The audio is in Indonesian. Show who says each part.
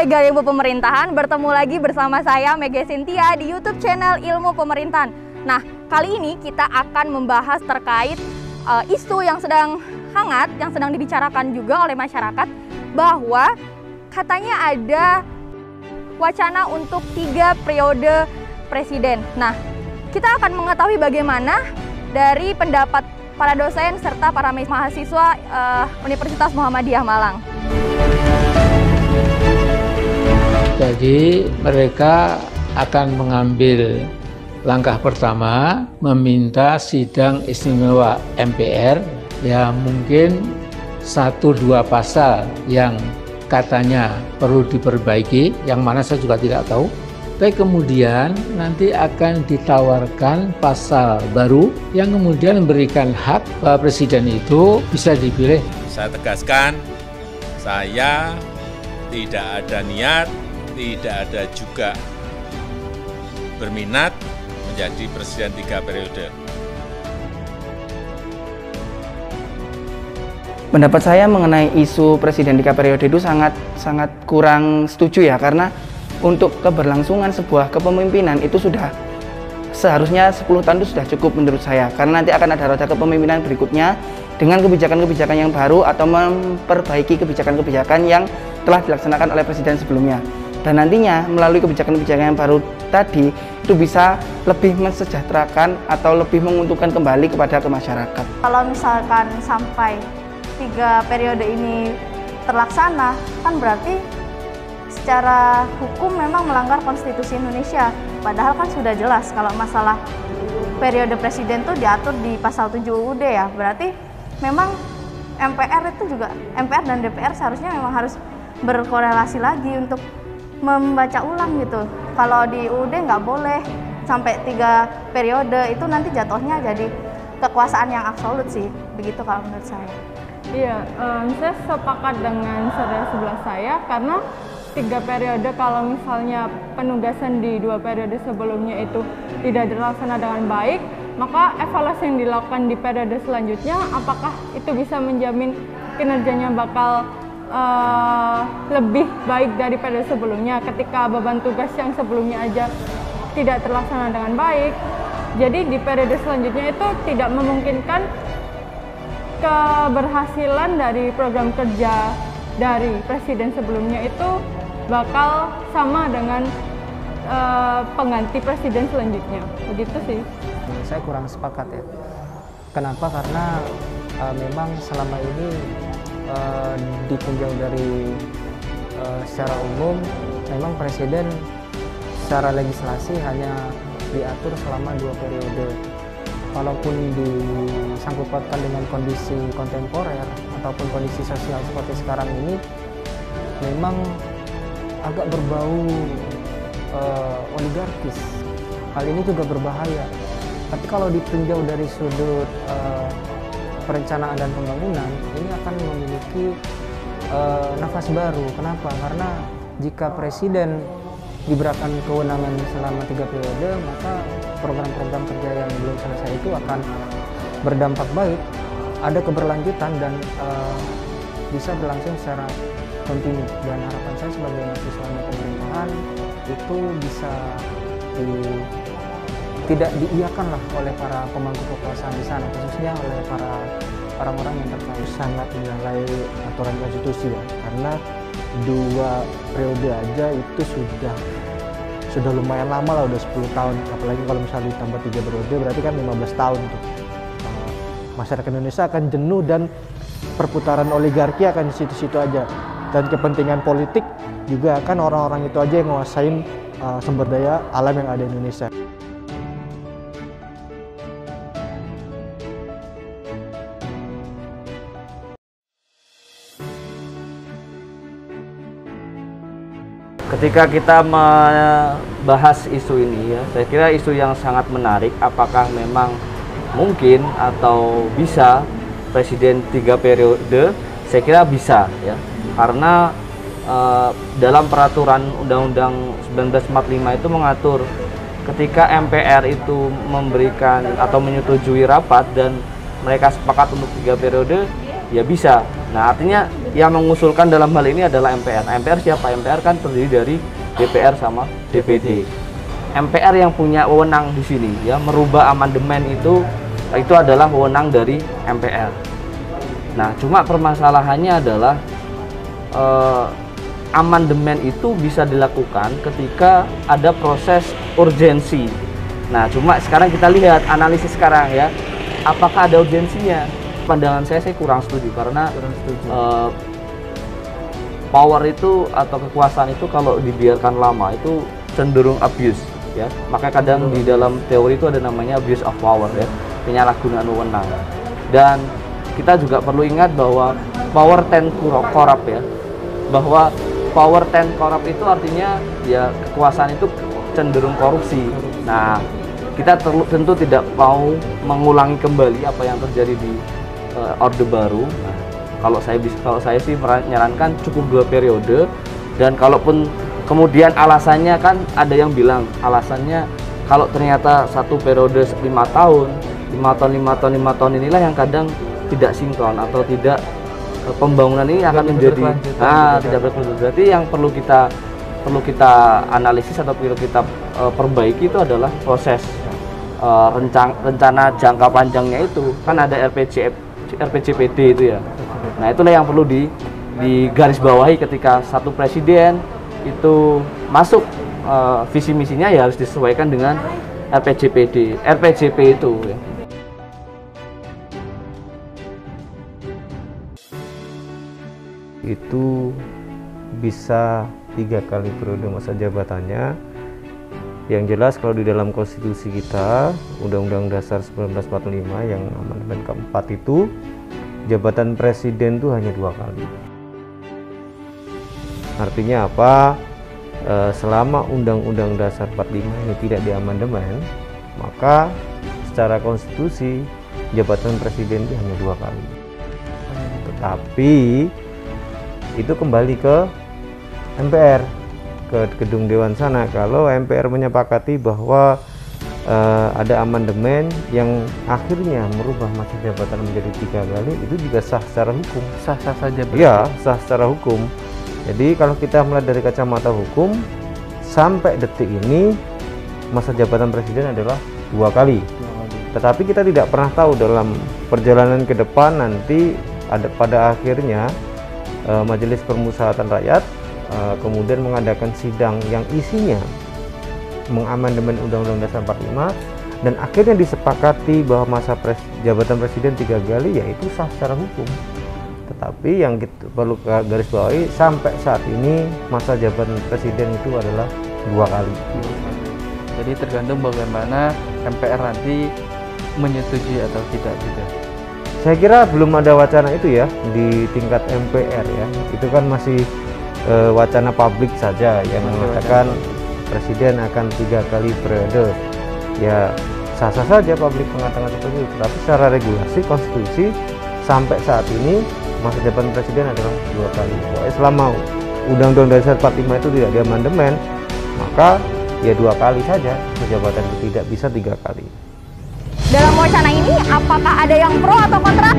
Speaker 1: kolega Ilmu Pemerintahan, bertemu lagi bersama saya Mega Cynthia di YouTube channel Ilmu Pemerintahan. Nah, kali ini kita akan membahas terkait isu yang sedang hangat, yang sedang dibicarakan juga oleh masyarakat, bahwa katanya ada wacana untuk 3 periode presiden. Nah, kita akan mengetahui bagaimana dari pendapat para dosen serta para mahasiswa Universitas Muhammadiyah Malang.
Speaker 2: Jadi mereka akan mengambil langkah pertama, meminta sidang istimewa MPR yang mungkin 1-2 pasal yang katanya perlu diperbaiki, yang mana saya juga tidak tahu. Tapi kemudian nanti akan ditawarkan pasal baru yang kemudian memberikan hak bahwa presiden itu bisa dipilih.
Speaker 3: Saya tegaskan, saya tidak ada niat, tidak ada juga berminat menjadi presiden 3 periode.
Speaker 4: Pendapat saya mengenai isu presiden 3 periode itu sangat kurang setuju ya, karena untuk keberlangsungan sebuah kepemimpinan itu sudah seharusnya 10 tahun itu sudah cukup menurut saya, karena nanti akan ada roda kepemimpinan berikutnya dengan kebijakan-kebijakan yang baru atau memperbaiki kebijakan-kebijakan yang telah dilaksanakan oleh presiden sebelumnya. Dan nantinya melalui kebijakan-kebijakan yang baru tadi itu bisa lebih mensejahterakan atau lebih menguntungkan kembali kepada masyarakat.
Speaker 1: Kalau misalkan sampai 3 periode ini terlaksana, kan berarti secara hukum memang melanggar konstitusi Indonesia. Padahal kan sudah jelas kalau masalah periode presiden itu diatur di pasal 7 UUD ya. Berarti memang MPR dan DPR seharusnya memang harus berkorelasi lagi untuk membaca ulang gitu. Kalau di UUD nggak boleh sampai 3 periode, itu nanti jatuhnya jadi kekuasaan yang absolut sih. Begitu kalau menurut saya.
Speaker 5: Iya, saya sepakat dengan saudara sebelah saya, karena 3 periode kalau misalnya penugasan di 2 periode sebelumnya itu tidak dilaksanakan dengan baik, maka evaluasi yang dilakukan di periode selanjutnya, apakah itu bisa menjamin kinerjanya bakal lebih baik dari periode sebelumnya, ketika beban tugas yang sebelumnya aja tidak terlaksana dengan baik. Jadi di periode selanjutnya itu tidak memungkinkan keberhasilan dari program kerja dari presiden sebelumnya itu bakal sama dengan pengganti presiden selanjutnya. Begitu sih.
Speaker 6: Saya kurang sepakat ya. Kenapa? Karena memang selama ini ditinjau dari secara umum, memang presiden secara legislasi hanya diatur selama 2 periode. Walaupun disangkut pautkan dengan kondisi kontemporer ataupun kondisi sosial seperti sekarang ini, memang agak berbau oligarkis. Hal ini juga berbahaya. Tapi kalau ditinjau dari sudut perencanaan dan pembangunan, ini akan memiliki nafas baru. Kenapa? Karena jika presiden diberikan kewenangan selama 3 periode, maka program-program kerja yang belum selesai itu akan berdampak baik, ada keberlanjutan dan bisa berlangsung secara kontinu. Dan harapan saya sebagai mahasiswa pemerintahan itu bisa tidak diiyakan lah oleh para pemangku kekuasaan di sana, khususnya oleh para orang-orang yang terkait.
Speaker 7: Sangat menyalahi aturan konstitusi ya, karena 2 periode aja itu sudah lumayan lama lah, udah 10 tahun. Apalagi kalau misalnya ditambah 3 periode berarti kan 15 tahun tuh. Masyarakat Indonesia akan jenuh dan perputaran oligarki akan di situ-situ aja. Dan kepentingan politik juga kan orang-orang itu aja yang menguasain sumber daya alam yang ada di Indonesia.
Speaker 8: Ketika kita membahas isu ini ya, saya kira isu yang sangat menarik. Apakah memang mungkin atau bisa presiden 3 periode? Saya kira bisa ya, karena dalam peraturan Undang-Undang 1945 itu mengatur ketika MPR itu memberikan atau menyetujui rapat dan mereka sepakat untuk 3 periode, ya bisa. Nah, artinya yang mengusulkan dalam hal ini adalah MPR. Nah, MPR siapa? MPR kan terdiri dari DPR sama DPD. MPR yang punya wewenang di sini ya, merubah amandemen itu adalah wewenang dari MPR. Nah, cuma permasalahannya adalah amandemen itu bisa dilakukan ketika ada proses urgensi. Nah, cuma sekarang kita lihat analisis sekarang ya, apakah ada urgensinya? Pandangan saya kurang setuju karena power itu atau kekuasaan itu kalau dibiarkan lama itu cenderung abuse ya. Maka kadang di dalam teori itu ada namanya abuse of power ya, penyalahgunaan wewenang. Dan kita juga perlu ingat bahwa power tend corrupt ya, bahwa power tend corrupt itu artinya ya kekuasaan itu cenderung korupsi. Nah, kita tentu tidak mau mengulangi kembali apa yang terjadi di Orde Baru. Nah, kalau saya sih menyarankan cukup 2 periode, dan kalaupun kemudian alasannya kan ada yang bilang alasannya kalau ternyata 1 periode 5 tahun, 5 tahun inilah yang kadang tidak sinkron atau tidak pembangunan ini akan menjadi tidak berkelanjutan. Berarti yang perlu kita analisis atau perlu kita perbaiki itu adalah proses rencana jangka panjangnya itu kan ada RPJPD itu ya. Nah, itulah yang perlu digarisbawahi ketika satu presiden itu masuk visi misinya ya harus disesuaikan dengan RPJP itu ya.
Speaker 9: Itu bisa 3 kali periode masa jabatannya. Yang jelas kalau di dalam konstitusi kita, Undang-Undang Dasar 1945 yang amandemen keempat itu, jabatan presiden itu hanya 2 kali. Artinya apa? Selama Undang-Undang Dasar 45 ini tidak diamandemen, maka secara konstitusi jabatan presiden itu hanya 2 kali. Tetapi itu kembali ke MPR, ke gedung Dewan sana. Kalau MPR menyepakati bahwa ada amandemen yang akhirnya merubah masa jabatan menjadi 3 kali, itu juga sah secara hukum.
Speaker 4: Sah-sah saja berarti.
Speaker 9: Iya, sah secara hukum. Jadi kalau kita melihat dari kacamata hukum, sampai detik ini masa jabatan presiden adalah 2 kali. Tetapi kita tidak pernah tahu dalam perjalanan ke depan nanti pada akhirnya Majelis Permusyawaratan Rakyat kemudian mengadakan sidang yang isinya mengamandemen Undang-Undang Dasar 45 dan akhirnya disepakati bahwa masa jabatan presiden 3 kali, yaitu sah secara hukum. Tetapi yang kita perlu garis bawahi, sampai saat ini masa jabatan presiden itu adalah 2 kali.
Speaker 4: Jadi tergantung bagaimana MPR nanti menyetujui atau tidak juga.
Speaker 9: Saya kira belum ada wacana itu ya di tingkat MPR ya. Itu kan masih wacana publik saja yang mengatakan presiden akan 3 kali periode. Ya sah-sah saja publik mengatakan seperti itu. Tapi secara regulasi konstitusi sampai saat ini masa jabatan presiden adalah 2 kali. Selama Undang-Undang Dasar 45 itu tidak diamandemen, maka ya 2 kali saja masa jabatan itu, tidak bisa 3 kali.
Speaker 10: Dalam wacana ini apakah ada yang pro atau kontra?